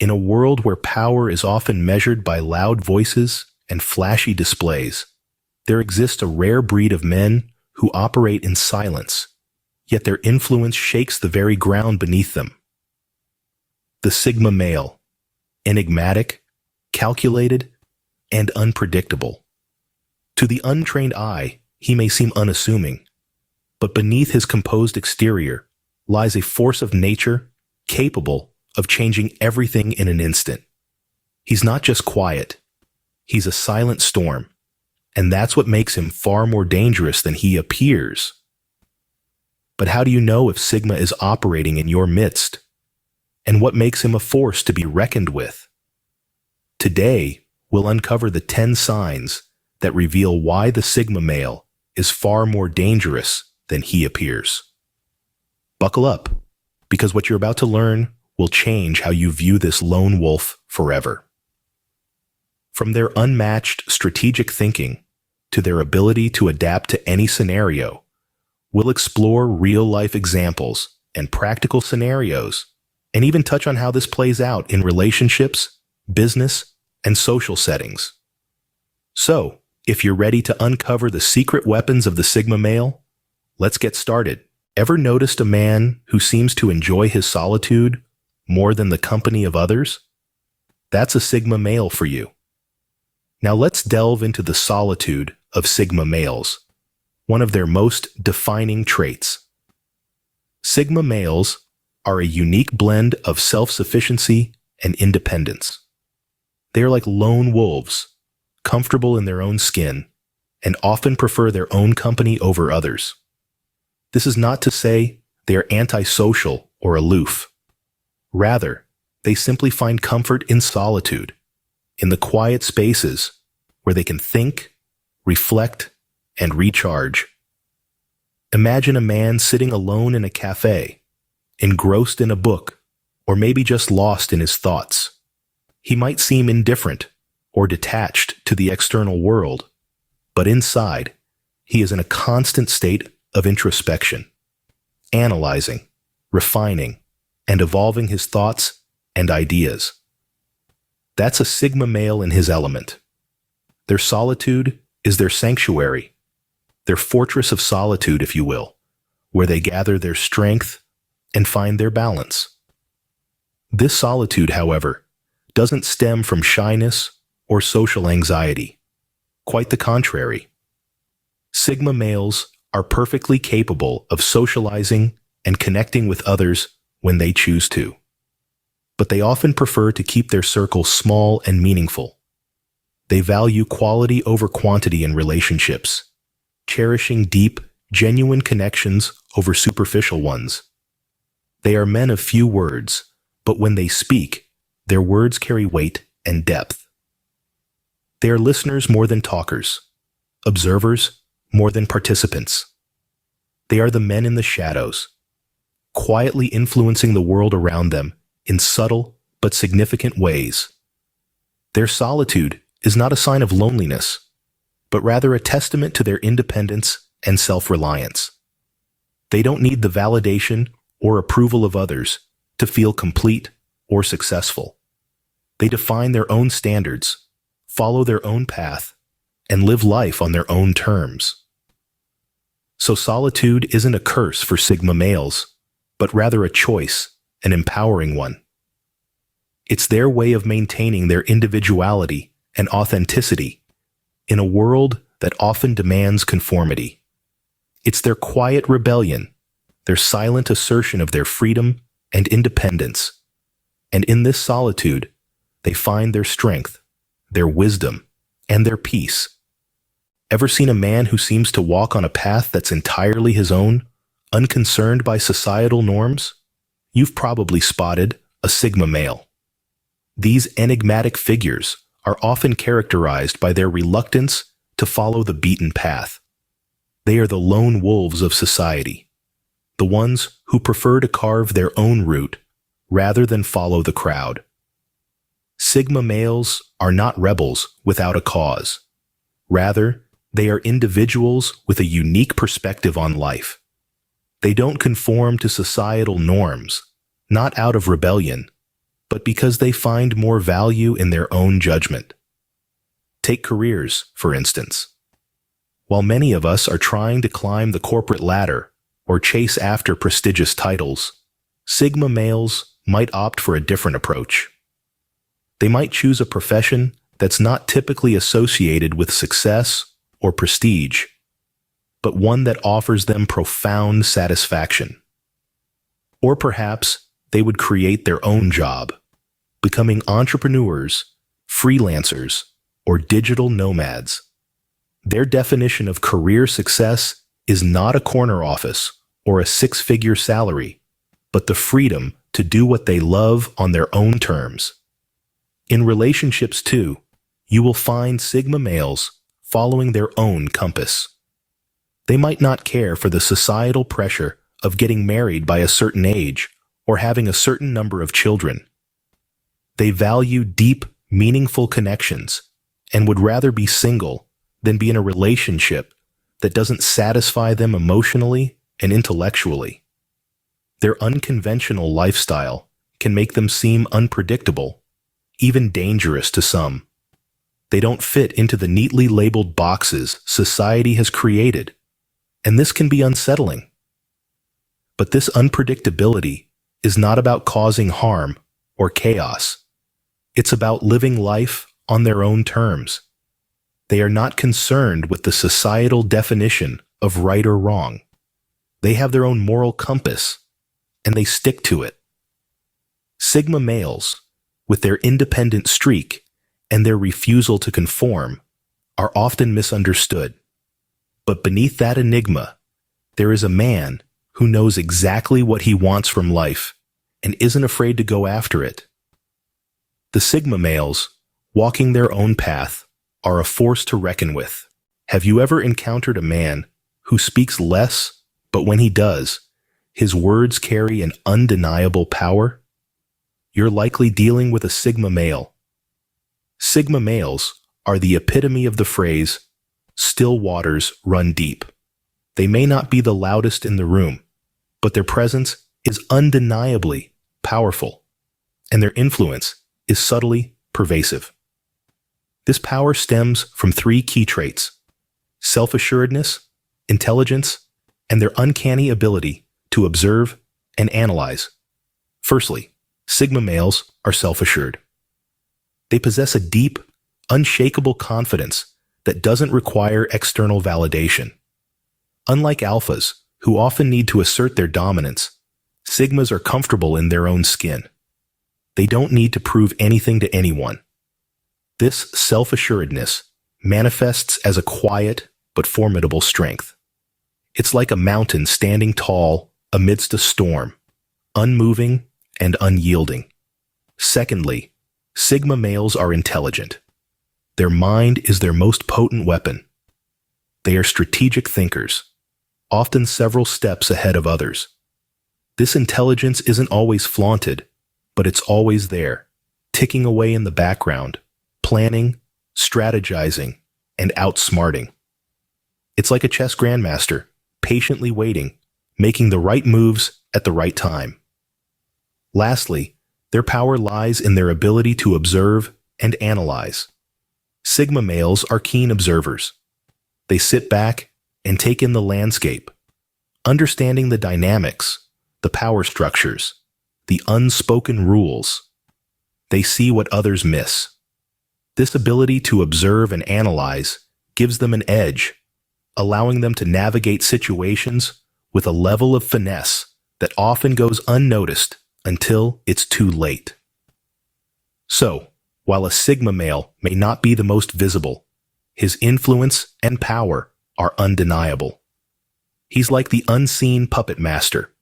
In a world where power is often measured by loud voices and flashy displays, there exists a rare breed of men who operate in silence, yet their influence shakes the very ground beneath them. The Sigma male, enigmatic, calculated, and unpredictable. To the untrained eye, he may seem unassuming, but beneath his composed exterior lies a force of nature capable of changing everything in an instant. He's not just quiet, he's a silent storm, and that's what makes him far more dangerous than he appears. But how do you know if Sigma is operating in your midst? And what makes him a force to be reckoned with? Today, we'll uncover the 10 signs that reveal why the Sigma male is far more dangerous than he appears. Buckle up, because what you're about to learn will change how you view this lone wolf forever. From their unmatched strategic thinking to their ability to adapt to any scenario, we'll explore real-life examples and practical scenarios, and even touch on how this plays out in relationships, business, and social settings. So, if you're ready to uncover the secret weapons of the Sigma male, let's get started. Ever noticed a man who seems to enjoy his solitude more than the company of others? That's a Sigma male for you. Now let's delve into the solitude of Sigma males, one of their most defining traits. Sigma males are a unique blend of self-sufficiency and independence. They are like lone wolves, comfortable in their own skin, and often prefer their own company over others. This is not to say they are antisocial or aloof. Rather, they simply find comfort in solitude, in the quiet spaces where they can think, reflect, and recharge. Imagine a man sitting alone in a cafe, engrossed in a book, or maybe just lost in his thoughts. He might seem indifferent or detached to the external world, but inside, he is in a constant state of introspection, analyzing, refining, and evolving his thoughts and ideas. That's a Sigma male in his element. Their solitude is their sanctuary, their fortress of solitude, if you will, where they gather their strength and find their balance. This solitude, however, doesn't stem from shyness or social anxiety. Quite the contrary. Sigma males are perfectly capable of socializing and connecting with others when they choose to. But they often prefer to keep their circle small and meaningful. They value quality over quantity in relationships, cherishing deep, genuine connections over superficial ones. They are men of few words, but when they speak, their words carry weight and depth. They are listeners more than talkers, observers more than participants. They are the men in the shadows, quietly influencing the world around them in subtle but significant ways. Their solitude is not a sign of loneliness, but rather a testament to their independence and self-reliance. They don't need the validation or approval of others to feel complete or successful. They define their own standards, follow their own path, and live life on their own terms. So solitude isn't a curse for Sigma males, but rather a choice, an empowering one. It's their way of maintaining their individuality and authenticity in a world that often demands conformity. It's their quiet rebellion, their silent assertion of their freedom and independence. And in this solitude, they find their strength, their wisdom, and their peace. Ever seen a man who seems to walk on a path that's entirely his own, unconcerned by societal norms? You've probably spotted a Sigma male. These enigmatic figures are often characterized by their reluctance to follow the beaten path. They are the lone wolves of society, the ones who prefer to carve their own route rather than follow the crowd. Sigma males are not rebels without a cause. Rather, they are individuals with a unique perspective on life. They don't conform to societal norms, not out of rebellion, but because they find more value in their own judgment. Take careers, for instance. While many of us are trying to climb the corporate ladder or chase after prestigious titles, Sigma males might opt for a different approach. They might choose a profession that's not typically associated with success or prestige, but one that offers them profound satisfaction. Or perhaps they would create their own job, becoming entrepreneurs, freelancers, or digital nomads. Their definition of career success is not a corner office or a six-figure salary, but the freedom to do what they love on their own terms. In relationships, too, you will find Sigma males following their own compass. They might not care for the societal pressure of getting married by a certain age or having a certain number of children. They value deep, meaningful connections and would rather be single than be in a relationship that doesn't satisfy them emotionally and intellectually. Their unconventional lifestyle can make them seem unpredictable, even dangerous to some. They don't fit into the neatly labeled boxes society has created, and this can be unsettling. But this unpredictability is not about causing harm or chaos. It's about living life on their own terms. They are not concerned with the societal definition of right or wrong. They have their own moral compass, and they stick to it. Sigma males, with their independent streak and their refusal to conform, are often misunderstood. But beneath that enigma, there is a man who knows exactly what he wants from life and isn't afraid to go after it. The Sigma males, walking their own path, are a force to reckon with. Have you ever encountered a man who speaks less, but when he does, his words carry an undeniable power? You're likely dealing with a Sigma male. Sigma males are the epitome of the phrase, "Still waters run deep." They may not be the loudest in the room, but their presence is undeniably powerful, and their influence is subtly pervasive. This power stems from three key traits: self-assuredness, intelligence, and their uncanny ability to observe and analyze. Firstly, Sigma males are self-assured. They possess a deep, unshakable confidence that doesn't require external validation. Unlike alphas, who often need to assert their dominance, Sigmas are comfortable in their own skin. They don't need to prove anything to anyone. This self-assuredness manifests as a quiet but formidable strength. It's like a mountain standing tall amidst a storm, unmoving and unyielding. Secondly, Sigma males are intelligent. Their mind is their most potent weapon. They are strategic thinkers, often several steps ahead of others. This intelligence isn't always flaunted, but it's always there, ticking away in the background, planning, strategizing, and outsmarting. It's like a chess grandmaster, patiently waiting, making the right moves at the right time. Lastly, their power lies in their ability to observe and analyze. Sigma males are keen observers. They sit back and take in the landscape, understanding the dynamics, the power structures, the unspoken rules. They see what others miss. This ability to observe and analyze gives them an edge, allowing them to navigate situations with a level of finesse that often goes unnoticed until it's too late. So, while a Sigma male may not be the most visible, his influence and power are undeniable. He's like the unseen puppet master,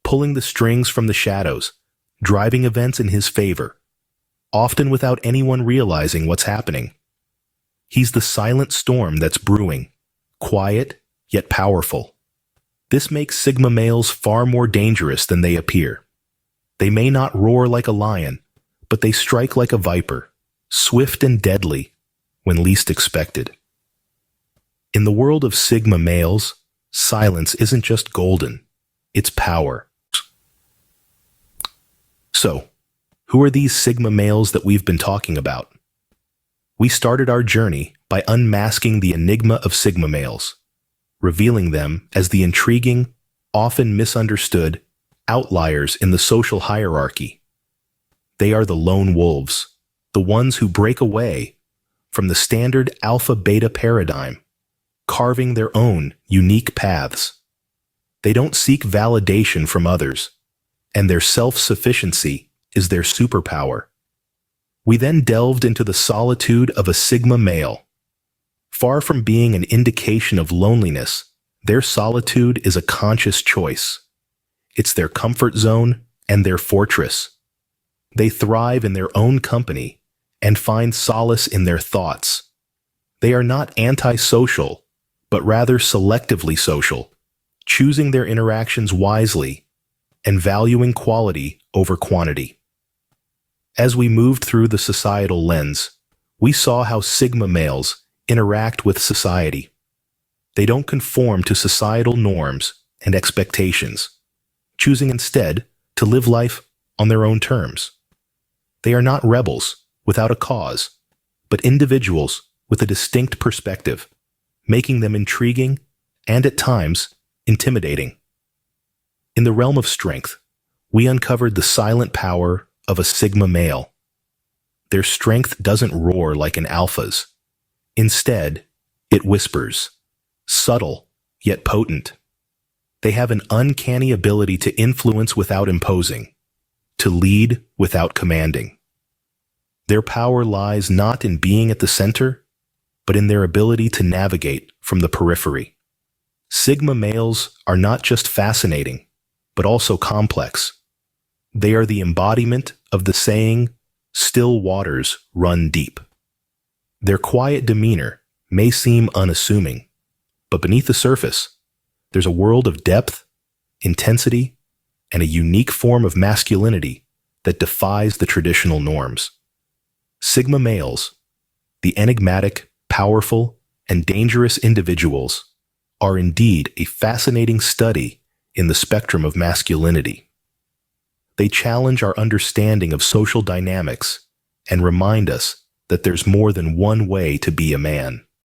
pulling the strings from the shadows, driving events in his favor, often without anyone realizing what's happening. He's the silent storm that's brewing, quiet yet powerful. This makes Sigma males far more dangerous than they appear. They may not roar like a lion, but they strike like a viper, swift and deadly when least expected. In the world of Sigma males, silence isn't just golden, it's power. So, Who are these Sigma males that we've been talking about? We started our journey by unmasking the enigma of Sigma males, revealing them as the intriguing, often misunderstood, outliers in the social hierarchy. They are the lone wolves, the ones who break away from the standard alpha-beta paradigm, carving their own unique paths. They don't seek validation from others, and their self-sufficiency is their superpower. We then delved into the solitude of a Sigma male. Far from being an indication of loneliness, their solitude is a conscious choice. It's their comfort zone and their fortress. They thrive in their own company and find solace in their thoughts. They are not antisocial, but rather selectively social, choosing their interactions wisely and valuing quality over quantity. As we moved through the societal lens, we saw how Sigma males interact with society. They don't conform to societal norms and expectations, choosing instead to live life on their own terms. They are not rebels without a cause, but individuals with a distinct perspective, making them intriguing and at times intimidating. In the realm of strength, we uncovered the silent power of a Sigma male. Their strength doesn't roar like an alpha's. Instead, it whispers, subtle yet potent. They have an uncanny ability to influence without imposing, to lead without commanding. Their power lies not in being at the center, but in their ability to navigate from the periphery. Sigma males are not just fascinating, but also complex. They are the embodiment of the saying, "Still waters run deep." Their quiet demeanor may seem unassuming, but beneath the surface, there's a world of depth, intensity, and a unique form of masculinity that defies the traditional norms. Sigma males, the enigmatic, powerful, and dangerous individuals, are indeed a fascinating study in the spectrum of masculinity. They challenge our understanding of social dynamics and remind us that there's more than one way to be a man.